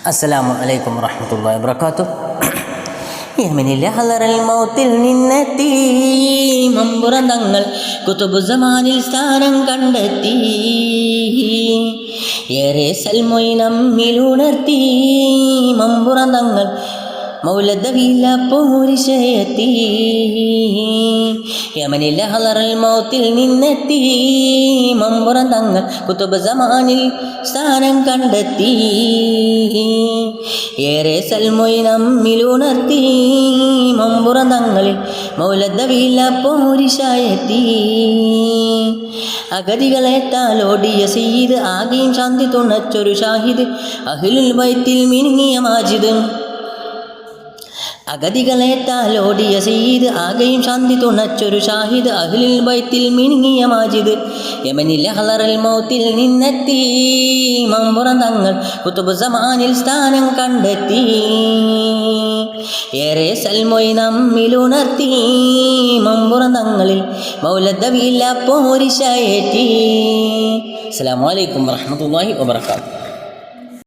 അസ്സലാമു അലൈക്കും വറഹ്മത്തുള്ളാഹി വബറകാതുഹു. യമനിലെ ഹളറൽ മൗത്തിൽ നിന്നെത്തി മമ്പുറന്തങ്ങൾ കുതുബുസമാനിൽ സ്ഥാനം കണ്ടെത്തി. ഏറെ സൽമൊയിനമ്മിലുണർത്തി മമ്പുറന്തങ്ങൾ മൗലദവില പോരിശയെത്തി. യമനിലെ ഹളറൽ മൗത്തിൽ നിന്നെത്തി മമ്പുറന്തങ്ങൾ കുതുബുസമാനിൽ സ്ഥാനം കണ്ടെത്തി. ഏറെ സൽമൊയിനമ്മിലുണർത്തി മമ്പുറന്തങ്ങളിൽ മൗലദവില പോരിശയെത്തി. അഗതികളെ താലോടിയ സയ്യിദ് ആകെയും ശാന്തി തുണച്ചൊരു ഷാഹിദ് അഹ്ലുൽ ബൈത്തിൽ മിനുങ്ങിയ മാജിദ്. അഗതികളെ താലോടിയ സയ്യിദ് ആകെയും ശാന്തി തുണച്ചൊരു ഷാഹിദ് അഹ്ലുൽ ബൈത്തിൽ മിനുങ്ങിയ മാജിദ്. യമനിലെ ഹളറൽ മൗത്തിൽ നിന്നെത്തി മമ്പുറന്തങ്ങൾ കുതുബുസമാനിൽ സ്ഥാനം കണ്ടെത്തി. ഏറെ സൽമൊയിനമ്മിലുണർത്തി മമ്പുറന്തങ്ങളിൽ മൗലദവില പോരിശയേറ്റി. അസ്സലാമു അലൈക്കും വറഹ്മത്തുള്ളാഹി വബറകാതുഹു.